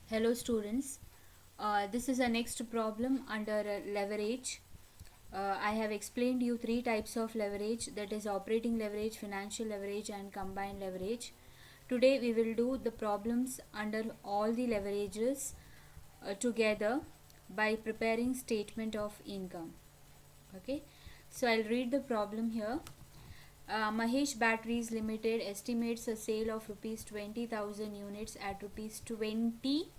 Hello students, this is a next problem under leverage. I have explained you three types of leverage, that is operating leverage, financial leverage and combined leverage. Today we will do the problems under all the leverages together by preparing statement of income. Okay, so I'll read the problem here. Mahesh Batteries Limited estimates a sale of rupees 20,000 units at rupees 20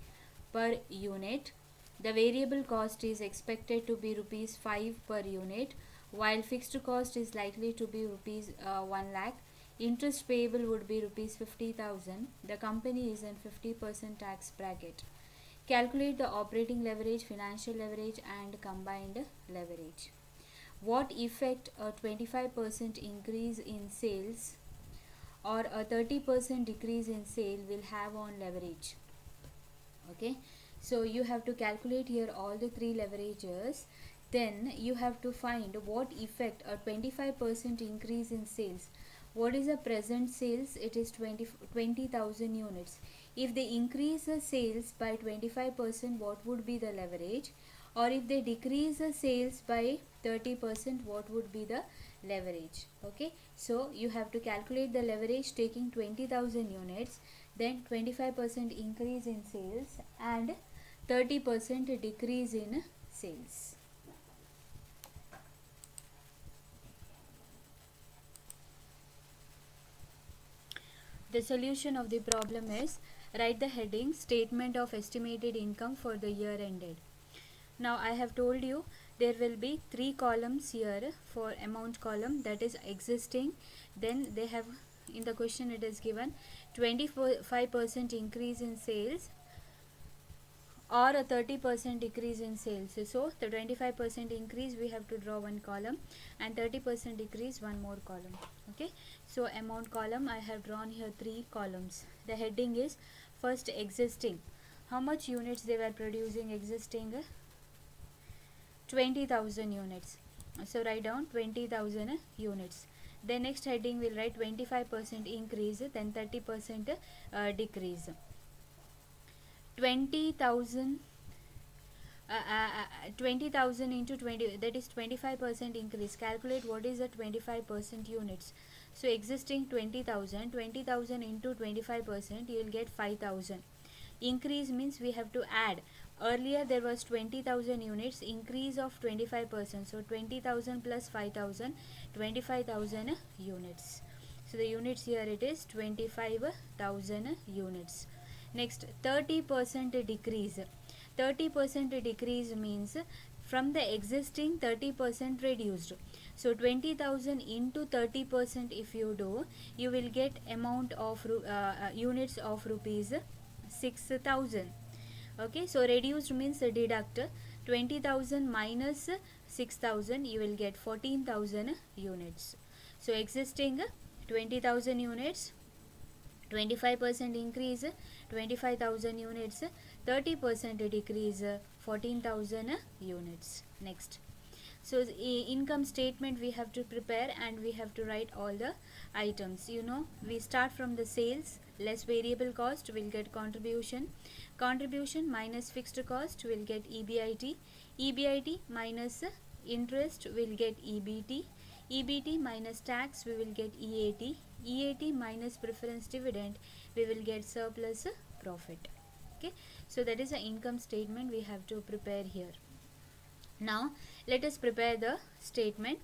per unit. The variable cost is expected to be rupees 5 per unit, while fixed cost is likely to be rupees 1 lakh. Interest payable would be rupees 50,000. The company is in 50% tax bracket. Calculate the operating leverage, financial leverage and combined leverage. What effect a 25% increase in sales or a 30% decrease in sale will have on leverage? Okay, so you have to calculate here all the three leverages. Then you have to find what effect a 25% increase in sales. What is the present sales? It is 20,000 units. If they increase the sales by 25%, what would be the leverage? Or if they decrease the sales by 30%, what would be the leverage? Okay, so you have to calculate the leverage taking 20,000 units, then 25% increase in sales and 30% decrease in sales. The solution of the problem is, write the heading statement of estimated income for the year ended. Now I have told you there will be three columns here for amount column, that is existing. Then they have, in the question it is given 25% increase in sales or a 30% decrease in sales. So the 25% increase we have to draw one column and 30% decrease one more column. Okay, so amount column I have drawn here three columns. The heading is first existing. How much units they were producing existing? 20,000 units. So write down 20,000 units. The next heading will write 25% increase, then 30% decrease. 20,000 20,000 into 20, that is 25% increase. Calculate what is the 25% units. So existing 20,000, 20,000 into 25%, you will get 5,000. Increase means we have to add. Earlier there was 20,000 units, increase of 25%. So 20,000 plus 5,000, 25,000 units. So the units here it is 25,000 units. Next, 30% decrease. 30% decrease means from the existing 30% reduced. So 20,000 into 30% if you do, you will get amount of units of rupees 6,000. Okay, so reduced means deduct 20,000 minus 6,000, you will get 14,000 units. So existing 20,000 units, 25% increase 25,000 units, 30% decrease 14,000 units. Next, so income statement we have to prepare and we have to write all the items. You know, we start from the sales less variable cost will get contribution. Contribution minus fixed cost will get EBIT. EBIT minus interest will get EBT. EBT minus tax we will get EAT. EAT minus preference dividend we will get surplus profit. Okay, so that is the income statement we have to prepare here. Now let us prepare the statement.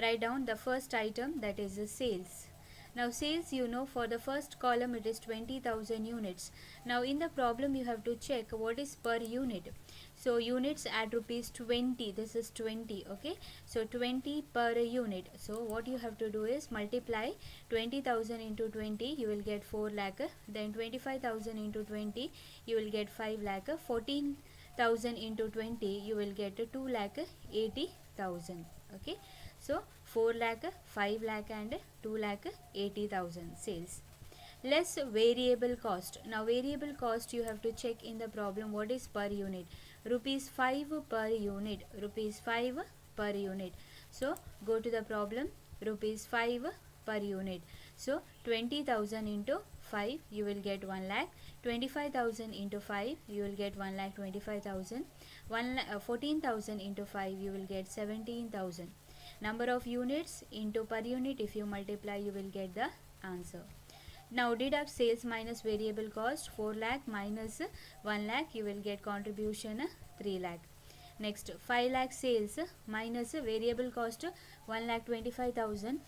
Write down the first item, that is the sales. Now sales, you know, for the first column it is 20,000 units. Now in the problem you have to check what is per unit. So units at rupees 20, this is 20. Okay, so 20 per unit. So what you have to do is multiply 20,000 into 20, you will get 4 lakh. Then 25,000 into 20, you will get 5 lakh. 14,000 into 20, you will get 2 lakh 80,000. Okay, so 4 lakh, 5 lakh and 2 lakh 80,000 sales. Less variable cost. Now variable cost you have to check in the problem what is per unit. Rupees 5 per unit. Rupees 5 per unit. So go to the problem, rupees 5 per unit. So 20,000 into 5, you will get 1 lakh. 25,000 into 5, you will get 1 lakh 25,000. 14,000 into 5, you will get 17,000. Number of units into per unit, if you multiply, you will get the answer. Now deduct sales minus variable cost. 4 lakh minus 1 lakh, you will get contribution 3 lakh. Next, 5 lakh sales minus variable cost 1 lakh 25,000,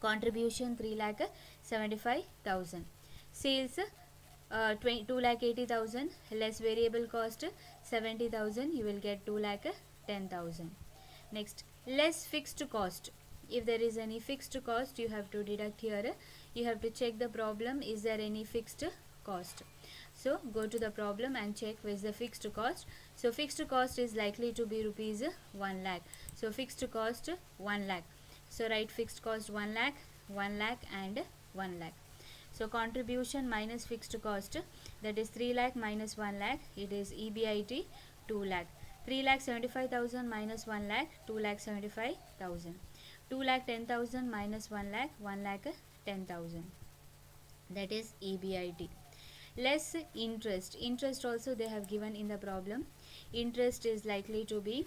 contribution 3 lakh 75,000. Sales 2 lakh 80,000 less variable cost 70,000, you will get 2 lakh 10,000. Next, less fixed cost. If there is any fixed cost, you have to deduct here. You have to check the problem, is there any fixed cost. So go to the problem and check with the fixed cost. So fixed cost is likely to be rupees 1 lakh. So fixed cost 1 lakh. So write fixed cost 1 lakh, 1 lakh and 1 lakh. So contribution minus fixed cost, that is 3 lakh minus 1 lakh, it is EBIT 2 lakh. 3 lakh 75,000 minus 1 lakh, 2 lakh 75,000. 2 lakh 10,000 minus 1 lakh, 1 lakh 10,000. That is EBIT. Less interest. Interest also they have given in the problem. Interest is likely to be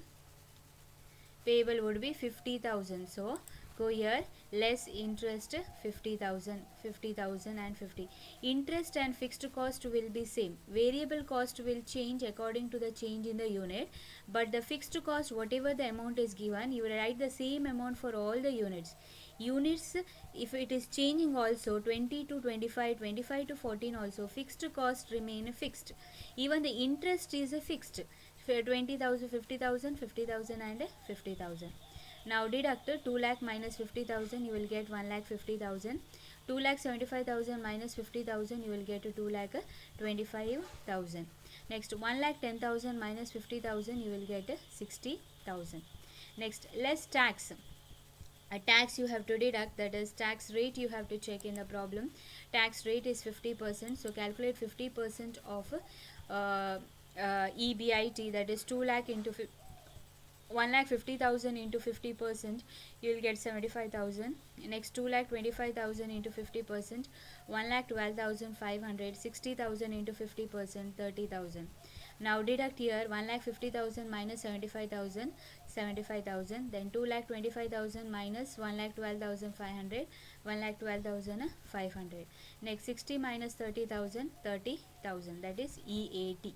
payable would be 50,000. So go here, less interest 50,000, 50,000 and 50. Interest and fixed cost will be same. Variable cost will change according to the change in the unit, but the fixed cost, whatever the amount is given, you will write the same amount for all the units. Units, if it is changing also, 20 to 25, 25 to 14 also, fixed cost remain fixed. Even the interest is a fixed. 20,000, 50,000, 50,000 and 50,000. Now deduct 2 lakh minus 50,000, you will get 1 lakh 50,000. 2 lakh 75,000 minus 50,000, you will get 2 lakh 25,000. Next, 1 lakh 10,000 minus 50,000, you will get 60,000. Next, less tax. A tax you have to deduct, that is tax rate you have to check in the problem. Tax rate is 50%, so calculate 50% of EBIT, that is 2 lakh into 1 lakh 50,000 into 50%, you will get 75,000. Next, 2 lakh 25,000 into 50%, 1 lakh 12,500. 60,000 into 50%, 30,000. Now deduct here 1 lakh 50,000 minus 75,000, 75,000. Then 2 lakh 25,000 minus 1 lakh 12,500, 1 lakh 12,500. Next, 60 minus 30,000, 30,000. That is EAT.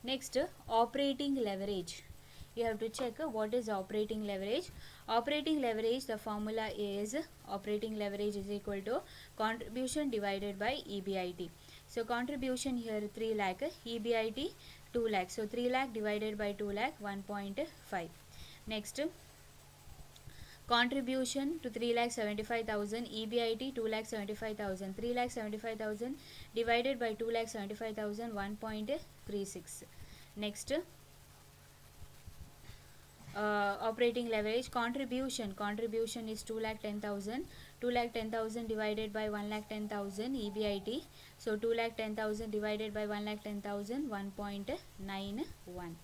Next, operating leverage. You have to check what is operating leverage. Operating leverage, the formula is operating leverage is equal to contribution divided by EBIT. So contribution here 3 lakh, EBIT 2 lakh. So 3 lakh divided by 2 lakh, 1.5. Next, contribution to 3 lakh 75,000, EBIT 2 lakh 75,000. 3 lakh 75,000 divided by 2 lakh 75,000, 1.36. Next, operating leverage. Contribution is 2 lakh 10,000. 2 lakh 10,000 divided by 1 lakh 10,000, EBIT. So 2 lakh 10,000 divided by 1 lakh 10,000, 1.91.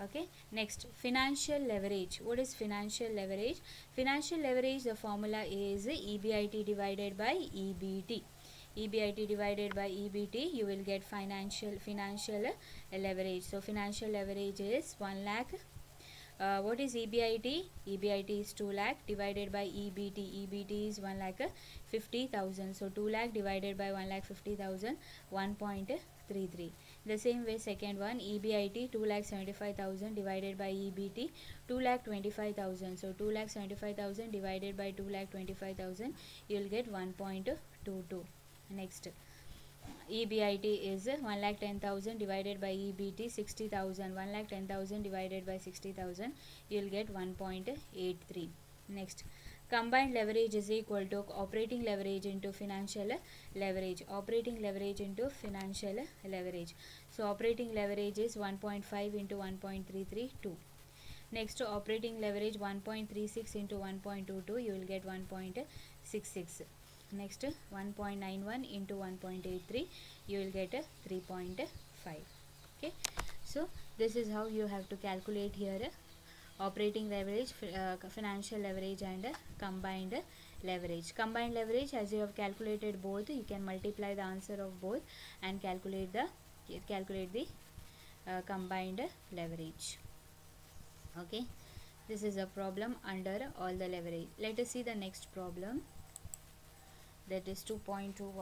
Okay. Next, financial leverage. What is financial leverage? Financial leverage, the formula is EBIT divided by EBT. EBIT divided by EBT, you will get financial leverage. So financial leverage is 1 lakh. What is EBIT? EBIT is 2 lakh divided by EBT. EBT is 1 lakh 50,000. So 2 lakh divided by 1 lakh 50,000, 1.33. The same way, second one, EBIT 2 lakh 75,000 divided by EBT 2 lakh 25,000. So 2 lakh 75,000 divided by 2 lakh 25,000, you will get 1.22. Next, EBIT is 1 lakh 10,000 divided by EBT 60,000. 1 lakh 10,000 divided by 60,000, you will get 1.83. Next, combined leverage is equal to operating leverage into financial leverage. Operating leverage into financial leverage. So operating leverage is 1.5 into 1.332. Next, operating leverage 1.36 into 1.22, you will get 1.66. Next, 1.91 into 1.83, you will get a 3.5. Okay, so this is how you have to calculate here operating leverage, financial leverage and combined leverage. Combined leverage, as you have calculated both, you can multiply the answer of both and calculate the combined leverage. Okay, this is a problem under all the leverage. Let us see the next problem, that is 2.21.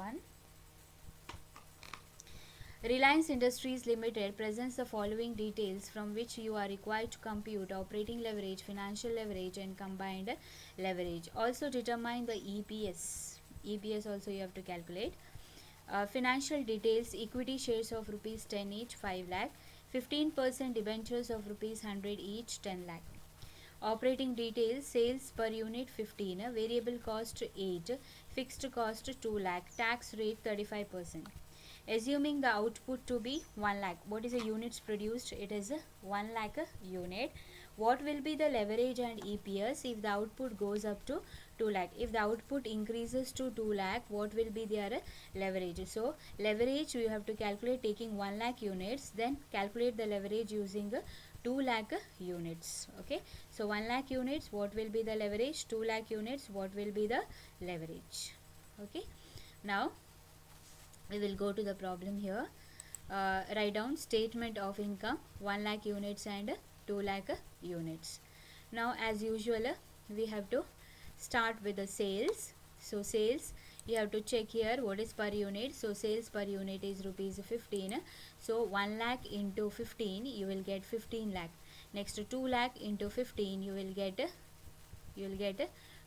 Reliance Industries Limited presents the following details from which you are required to compute operating leverage, financial leverage and combined leverage. Also determine the EPS. EPS also you have to calculate. Financial details: equity shares of rupees 10 each, 5 lakh. 15% debentures of rupees 100 each, 10 lakh. Operating details: sales per unit 15, variable cost 8, fixed cost 2 lakh, tax rate 35%. Assuming the output to be 1 lakh, what is the units produced? It is 1 lakh unit. What will be the leverage and EPS if the output goes up to 2 lakh? If the output increases to 2 lakh, what will be their leverage? So leverage you have to calculate taking 1 lakh units, then calculate the leverage using 2 lakh units. Okay, so 1 lakh units, what will be the leverage? 2 lakh units, what will be the leverage? Okay, now we will go to the problem here. Write down statement of income 1 lakh units and 2 lakh units. Now as usual, we have to start with the sales. So sales, you have to check here what is per unit. So sales per unit is rupees 15. So 1 lakh into 15, you will get 15 lakh. Next 2 lakh into 15, you will get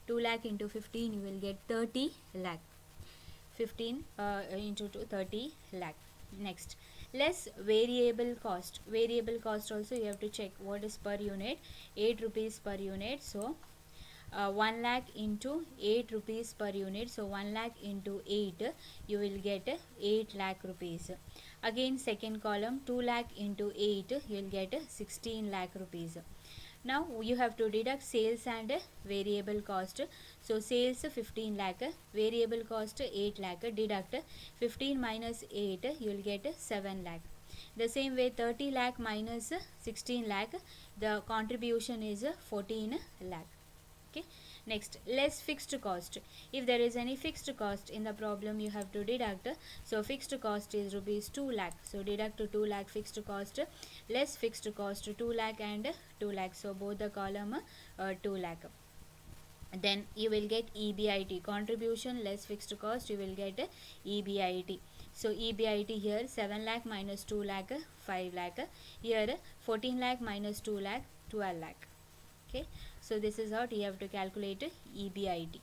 2 lakh into 15, you will get 30 lakh. 15 into 2, 30 lakh. Next, less variable cost. Variable cost also you have to check what is per unit. 8 rupees per unit. So 1 lakh into 8 rupees per unit. So 1 lakh into 8, you will get 8 lakh rupees. Again second column, 2 lakh into 8, you will get 16 lakh rupees. Now you have to deduct sales and variable cost. So sales 15 lakh, variable cost 8 lakh, deduct 15 minus 8, you will get 7 lakh. The same way 30 lakh minus 16 lakh, the contribution is 14 lakh. Okay, next, less fixed cost. If there is any fixed cost in the problem, you have to deduct. So fixed cost is rupees 2 lakh, so deduct 2 lakh fixed cost, less fixed cost 2 lakh and 2 lakh, so both the column 2 lakh. Then you will get EBIT, contribution less fixed cost, you will get EBIT. So EBIT here 7 lakh minus 2 lakh, 5 lakh. Here 14 lakh minus 2 lakh, 12 lakh. Okay, so this is how you have to calculate EBIT.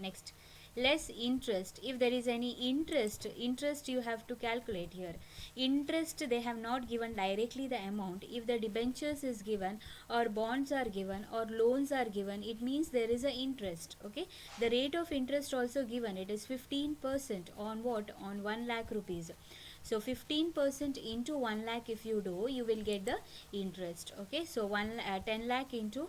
Next, less interest. If there is any interest you have to calculate here. Interest, they have not given directly the amount. If the debentures is given or bonds are given or loans are given, it means there is a interest. Okay, the rate of interest also given, it is 15% on what? On 1 lakh rupees. So 15% into 1 lakh if you do, you will get the interest. Okay, so 10 lakh into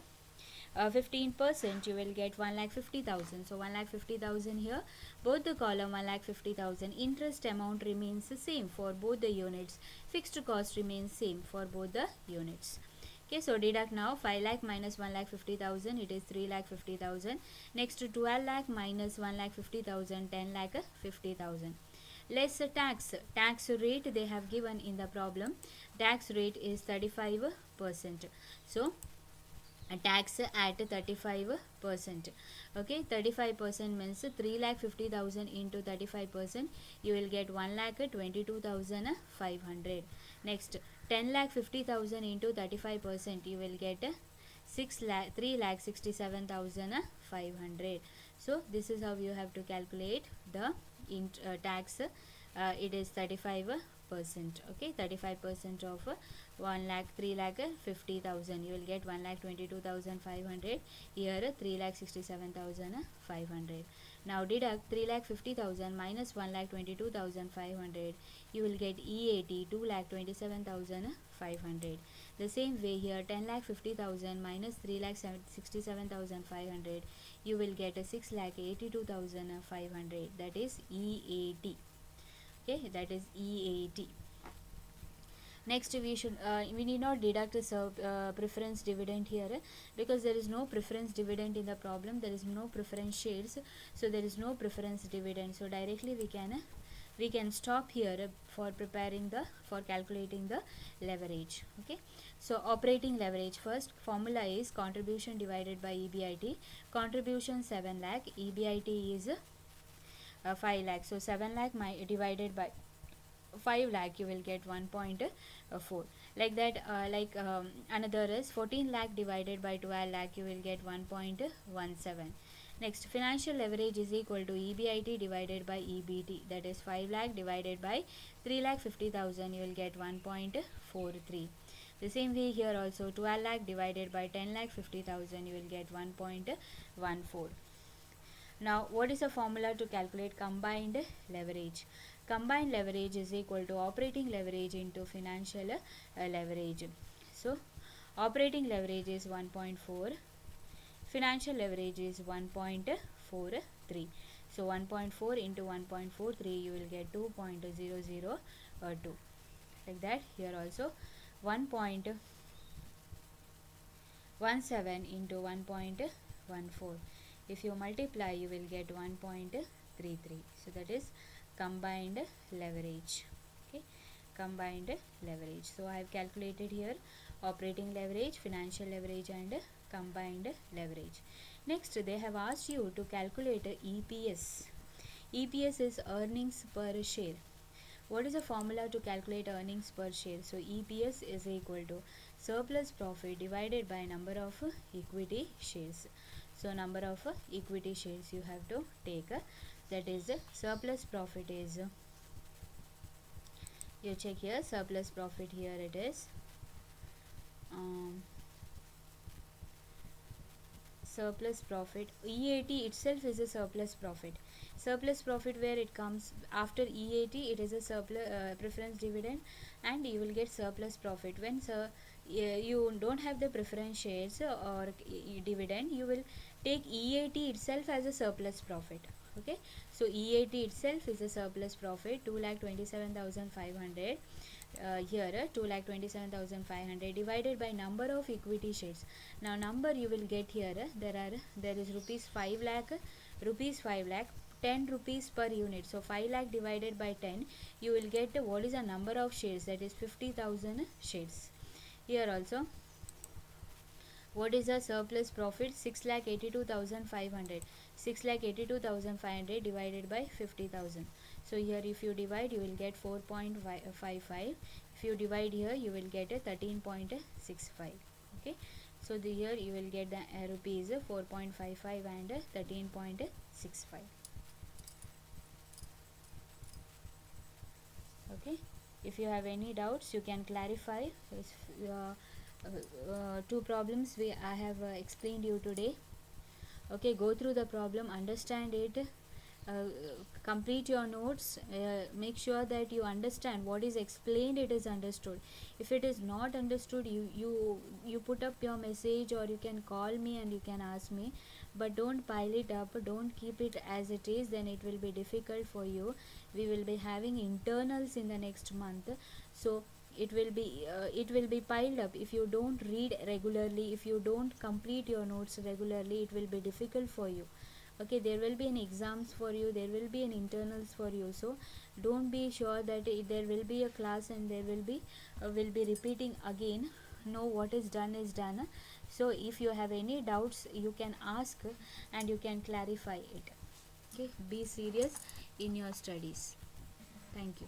15%, you will get 1,50,000. So 1,50,000 here, both the column 1,50,000. Interest amount remains the same for both the units. Fixed cost remains same for both the units. Okay, so deduct now 5 lakh minus 1,50,000, it is 3,50,000. Next 12 lakh minus 1,50,000, 10 lakh 50,000. Less tax rate they have given in the problem. Tax rate is 35%. So tax at 35%. Okay, 35% means 3,50,000 into 35%, you will get 1,22,500. Next, 10,50,000 into 35%, you will get 3,67,500. So this is how you have to calculate the tax. It is 35%. Okay, 35% of 3,50,000, you will get 1,22,500. Here 3,67,500. Now deduct 3,50,000 minus 1,22,500, you will get EAT 2,27,500. The same way here 10,50,000 minus 3,67,500, you will get 6,82,500. that is EAT. Okay, that is EAT. Next, we need not deduct the preference dividend here, because there is no preference dividend in the problem. There is no preference shares, so there is no preference dividend. So directly we can stop here for calculating the leverage. Okay, so operating leverage, first formula is contribution divided by EBIT. Contribution 7 lakh, EBIT is 5 lakh. So 7 lakh divided by 5 lakh, you will get 1.4. Like that, another is 14 lakh divided by 12 lakh, you will get 1.17. Next, financial leverage is equal to EBIT divided by EBT, that is 5 lakh divided by 3 lakh 50,000, you will get 1.43. The same way here also, 12 lakh divided by 10 lakh 50,000, you will get 1.14. Now, what is the formula to calculate combined leverage? Combined leverage is equal to operating leverage into financial leverage. So, operating leverage is 1.4, financial leverage is 1.43. So, 1.4 into 1.43, you will get 2.002. Like that, here also 1.17 into 1.14. If you multiply, you will get 1.33. So that is combined leverage. Okay, combined leverage. So I have calculated here operating leverage, financial leverage, and combined leverage. Next, they have asked you to calculate EPS. EPS is earnings per share. What is the formula to calculate earnings per share? So EPS is equal to surplus profit divided by number of equity shares. So number of equity shares you have to take, that is surplus profit is, you check here, surplus profit here it is surplus profit. EAT itself is a surplus profit. Surplus profit, where it comes after EAT, it is a surplus preference dividend, and you will get surplus profit. When you don't have the preference shares or dividend, you will take EAT itself as a surplus profit. Okay, so EAT itself is a surplus profit, 2,27,500. Here 2,27,500 divided by number of equity shares. Now number you will get here, there is rupees 5 lakh, 10 rupees per unit. So 5 lakh divided by 10, you will get what is the number of shares, that is 50,000 shares. Here also, what is the surplus profit? 6,82,500. 6,82,500 divided by 50,000. So here if you divide, you will get 4.55. If you divide here, you will get a 13.65. Okay, so here you will get the rupees 4.55 and 13.65. Okay, if you have any doubts, you can clarify. Two problems I have explained you today. Okay, go through the problem, understand it, complete your notes, make sure that you understand what is explained, it is understood. If it is not understood, you put up your message, or you can call me and you can ask me, but don't pile it up, don't keep it as it is, then it will be difficult for you. We will be having internals in the next month, so it will be piled up. If you don't read regularly, if you don't complete your notes regularly, it will be difficult for you. Okay, there will be an exams for you, there will be an internals for you, so don't be sure that there will be a class and there will be repeating again. No, what is done is done. So if you have any doubts, you can ask and you can clarify it. Okay, be serious in your studies. Thank you.